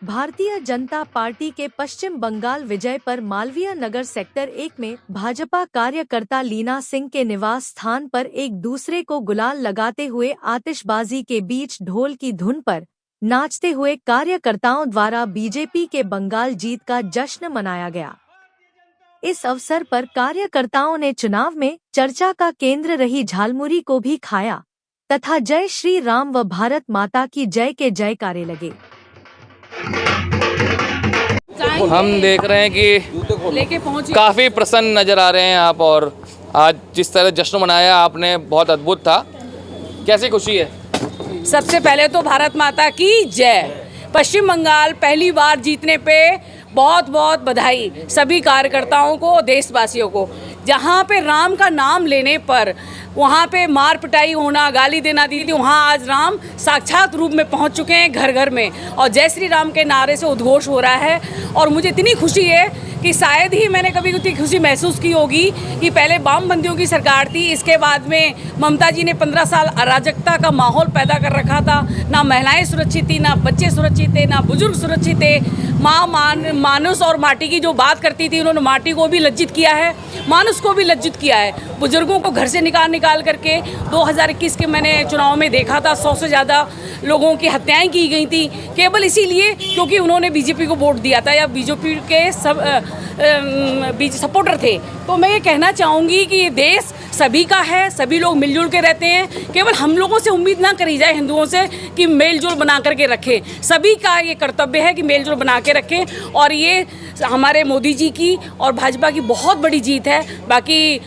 Bharatiya Janata party के पश्चिम बंगाल विजय पर Malviya Nagar sector 1 में भाजपा कार्यकर्ता लीना सिंह के निवास स्थान पर एक दूसरे को गुलाल लगाते हुए आतिशबाजी के बीच ढोल की धुन पर नाचते हुए कार्यकर्ताओं द्वारा बीजेपी के बंगाल जीत का जश्न मनाया गया। इस अवसर पर कार्यकर्ताओं ने चुनाव में चर्चा का केंद्र रही झालमुरी को भी खाया तथा जय श्री राम व भारत माता की जय के जयकारे लगे। हम देख रहे हैं कि काफ़ी प्रसन्न नज़र आ रहे हैं आप, और आज जिस तरह जश्न मनाया आपने बहुत अद्भुत था। कैसी खुशी है? सबसे पहले तो भारत माता की जय। पश्चिम बंगाल पहली बार जीतने पे बहुत बहुत बधाई सभी कार्यकर्ताओं को, देशवासियों को। जहाँ पे राम का नाम लेने पर वहाँ पे मार पिटाई होना, गाली देना दी थी, वहाँ आज राम साक्षात रूप में पहुँच चुके हैं घर घर में, और जय श्री राम के नारे से उद्घोष हो रहा है। और मुझे इतनी खुशी है कि शायद ही मैंने कभी इतनी खुशी महसूस की होगी कि पहले वामपंथियों की सरकार थी, इसके बाद में ममता जी ने 15 साल अराजकता का माहौल पैदा कर रखा था। ना महिलाएं सुरक्षित थी, ना बच्चे सुरक्षित थे, ना बुजुर्ग सुरक्षित थे। मानुष और माटी की जो बात करती थी, उन्होंने माटी को भी लज्जित किया है, मानुष को भी लज्जित किया है। बुजुर्गों को घर से निकाल करके 2021 के मैंने चुनाव में देखा था, 100 से ज़्यादा लोगों की हत्याएं की गई थी, केवल इसीलिए क्योंकि उन्होंने बीजेपी को वोट दिया था या बीजेपी के सब सपोर्टर थे। तो मैं ये कहना चाहूँगी कि ये देश सभी का है, सभी लोग मिलजुल के रहते हैं। केवल हम लोगों से उम्मीद ना करी जाए हिंदुओं से कि मेलजोल बना करके रखें। सभी का ये कर्तव्य है कि मेलजोल बना के रखें, और ये हमारे मोदी जी की और भाजपा की बहुत बड़ी जीत है। बाकी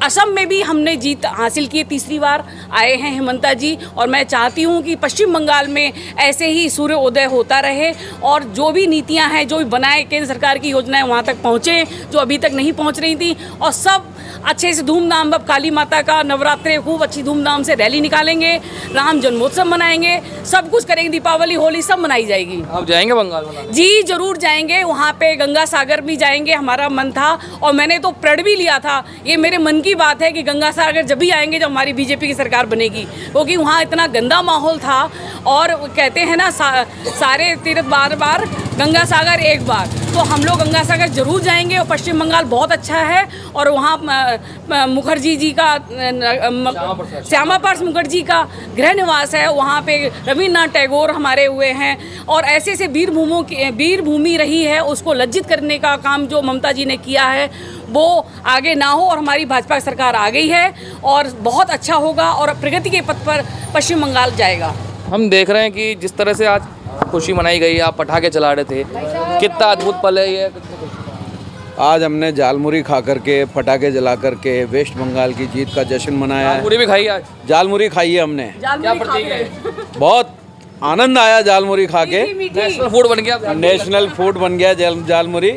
असम में भी हमने जीत हासिल की, तीसरी बार आए हैं हेमंता जी, और मैं चाहती हूँ कि पश्चिम बंगाल में ऐसे ही सूर्योदय होता रहे, और जो भी नीतियाँ हैं, जो भी बनाए केंद्र सरकार की योजनाएं वहाँ तक पहुँचे जो अभी तक नहीं पहुँच रही थी, और सब अच्छे से धूमधाम। अब काली माता का नवरात्रे खूब अच्छी धूमधाम से रैली निकालेंगे, राम जन्मोत्सव मनाएंगे, सब कुछ करेंगे, दीपावली होली सब मनाई जाएगी। आप जाएंगे बंगाल में? जी जरूर जाएंगे, वहाँ पे गंगा सागर भी जाएंगे, हमारा मन था, और मैंने तो प्रण भी लिया था, ये मेरे मन की बात है कि गंगा सागर जब भी आएंगे जब हमारी बीजेपी की सरकार बनेगी, क्योंकि वहाँ इतना गंदा माहौल था। और कहते हैं ना सारे तीर्थ बार बार, गंगा सागर एक बार, तो हम लोग गंगा सागर जरूर जाएंगे। और पश्चिम बंगाल बहुत अच्छा है, और वहाँ मुखर्जी जी का, श्यामा प्रसाद मुखर्जी का गृह निवास है, वहाँ पे रविन्द्रनाथ टैगोर हमारे हुए हैं, और ऐसे से वीर भूमि रही है, उसको लज्जित करने का काम जो ममता जी ने किया है वो आगे ना हो, और हमारी भाजपा सरकार आ गई है और बहुत अच्छा होगा, और प्रगति के पथ पर पश्चिम बंगाल जाएगा। हम देख रहे हैं कि जिस तरह से आज खुशी मनाई गई, आप पटाखे चला रहे थे, कितना अद्भुत पल है ये। आज हमने झालमुरी खा करके, पटाखे जला करके वेस्ट बंगाल की जीत का जश्न मनाया है। झालमुरी भी खाई आज? झालमुरी खाई है हमने। क्या प्रतीक है? बहुत आनंद आया झालमुरी खा के। नेशनल फूड बन गया। नेशनल फूड बन गया झालमुरी,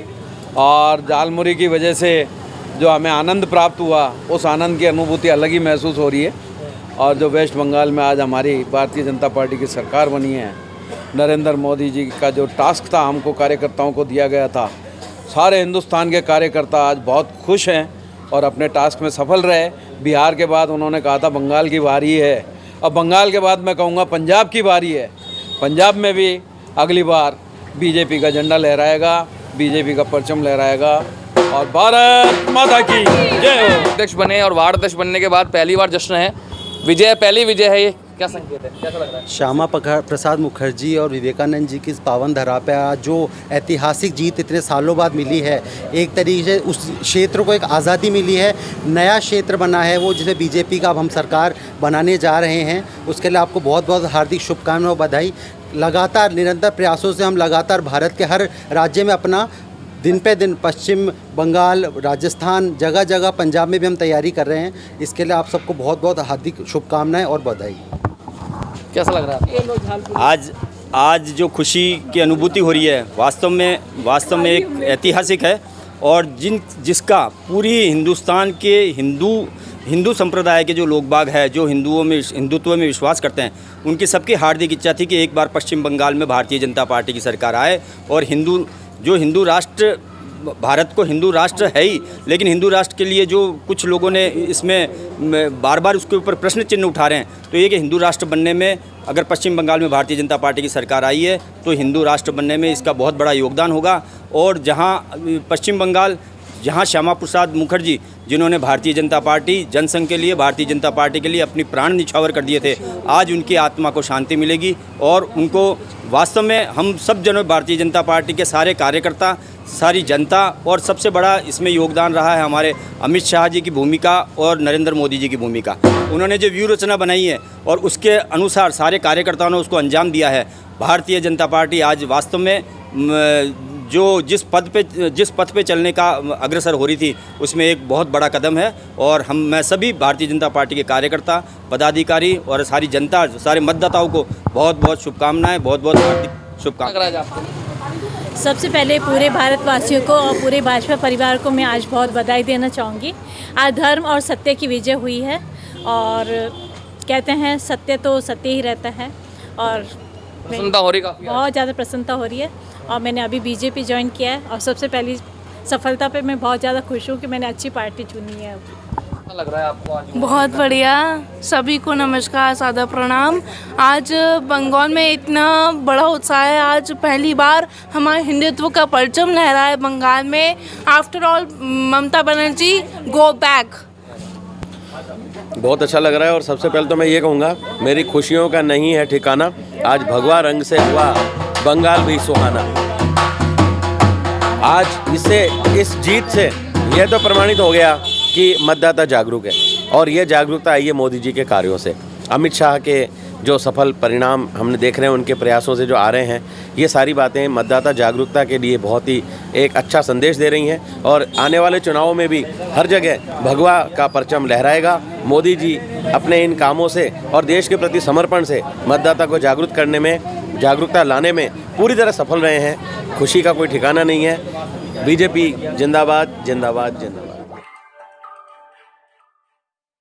और झालमुरी की वजह से जो हमें आनंद प्राप्त हुआ, उस आनंद की अनुभूति अलग ही महसूस हो रही है। और जो वेस्ट बंगाल में आज हमारी भारतीय जनता पार्टी की सरकार बनी है, नरेंद्र मोदी जी का जो टास्क था हमको कार्यकर्ताओं को दिया गया था, सारे हिंदुस्तान के कार्यकर्ता आज बहुत खुश हैं और अपने टास्क में सफल रहे। बिहार के बाद उन्होंने कहा था बंगाल की बारी है, अब बंगाल के बाद मैं कहूँगा पंजाब की बारी है। पंजाब में भी अगली बार बीजेपी का झंडा लहराएगा, बीजेपी का परचम लहराएगा, और भारत माता की जय हो। अध्यक्ष बने और वार्ड अध्यक्ष बनने के बाद पहली बार जश्न है, विजय, पहली विजय है, ये क्या संकेत है, कैसा लग रहा है? श्यामा प्रसाद मुखर्जी और विवेकानंद जी की इस पावन धरा पे आज जो ऐतिहासिक जीत इतने सालों बाद मिली है, एक तरीके से उस क्षेत्र को एक आज़ादी मिली है, नया क्षेत्र बना है वो, जिसे बीजेपी का अब हम सरकार बनाने जा रहे हैं। उसके लिए आपको बहुत बहुत हार्दिक शुभकामनाएं और बधाई। लगातार निरंतर प्रयासों से हम लगातार भारत के हर राज्य में अपना दिन पे दिन, पश्चिम बंगाल, राजस्थान, जगह जगह, पंजाब में भी हम तैयारी कर रहे हैं। इसके लिए आप सबको बहुत बहुत हार्दिक शुभकामनाएं और बधाई। कैसा लग रहा है? आज जो खुशी की अनुभूति हो रही है वास्तव में एक ऐतिहासिक है, और जिसका पूरी हिंदुस्तान के हिंदू संप्रदाय के जो लोग बाग है, जो हिंदुत्व में विश्वास करते हैं, उनकी सबकी हार्दिक इच्छा थी कि एक बार पश्चिम बंगाल में भारतीय जनता पार्टी की सरकार आए, और हिंदू राष्ट्र भारत को हिंदू राष्ट्र है ही, लेकिन हिंदू राष्ट्र के लिए जो कुछ लोगों ने इसमें बार बार उसके ऊपर प्रश्न चिन्ह उठा रहे हैं, तो ये कि हिंदू राष्ट्र बनने में अगर पश्चिम बंगाल में भारतीय जनता पार्टी की सरकार आई है तो हिंदू राष्ट्र बनने में इसका बहुत बड़ा योगदान होगा। और जहाँ पश्चिम बंगाल, जहाँ श्यामा प्रसाद मुखर्जी जिन्होंने भारतीय जनता पार्टी, जनसंघ के लिए, भारतीय जनता पार्टी के लिए अपनी प्राण निछावर कर दिए थे, आज उनकी आत्मा को शांति मिलेगी और उनको वास्तव में हम सब जनों, भारतीय जनता पार्टी के सारे कार्यकर्ता, सारी जनता, और सबसे बड़ा इसमें योगदान रहा है हमारे अमित शाह जी की भूमिका और नरेंद्र मोदी जी की भूमिका। उन्होंने जो व्यूह रचना बनाई है और उसके अनुसार सारे कार्यकर्ताओं ने उसको अंजाम दिया है। भारतीय जनता पार्टी आज वास्तव में जो जिस पथ पे चलने का अग्रसर हो रही थी उसमें एक बहुत बड़ा कदम है। और मैं सभी भारतीय जनता पार्टी के कार्यकर्ता, पदाधिकारी और सारी जनता, सारे मतदाताओं को बहुत बहुत शुभकामनाएं, बहुत बहुत हार्दिक शुभकामनाएं। सबसे पहले पूरे भारतवासियों को और पूरे भाजपा परिवार को मैं आज बहुत बधाई देना चाहूँगी। आज धर्म और सत्य की विजय हुई है और कहते हैं सत्य तो सत्य ही रहता है और प्रसन्नता हो रही, काफी बहुत ज़्यादा प्रसन्नता हो रही है। और मैंने अभी बीजेपी ज्वाइन किया है और सबसे पहली सफलता पे मैं बहुत ज़्यादा खुश हूँ कि मैंने अच्छी पार्टी चुनी है। अच्छा लग रहा है आपको आज? बहुत बढ़िया, सभी को नमस्कार, सादर प्रणाम। आज बंगाल में इतना बड़ा उत्साह है, आज पहली बार हमारे हिंदुत्व का परचम लहरा है बंगाल में। After all Mamata Banerjee go back. बहुत अच्छा लग रहा है और सबसे पहले तो मैं ये कहूँगा मेरी खुशियों का नहीं है ठिकाना, आज भगवा रंग से हुआ बंगाल भी सुहाना। आज इस जीत से यह तो प्रमाणित हो गया कि मतदाता जागरूक है और ये जागरूकता आई है मोदी जी के कार्यों से। अमित शाह के जो सफल परिणाम हमने देख रहे हैं, उनके प्रयासों से जो आ रहे हैं, ये सारी बातें मतदाता जागरूकता के लिए बहुत ही एक अच्छा संदेश दे रही हैं। और आने वाले चुनावों में भी हर जगह भगवा का परचम लहराएगा। मोदी जी अपने इन कामों से और देश के प्रति समर्पण से मतदाता को जागरूक करने में, जागरूकता लाने में पूरी तरह सफल रहे हैं। खुशी का कोई ठिकाना नहीं है। बीजेपी जिंदाबाद, जिंदाबाद, जिंदाबाद।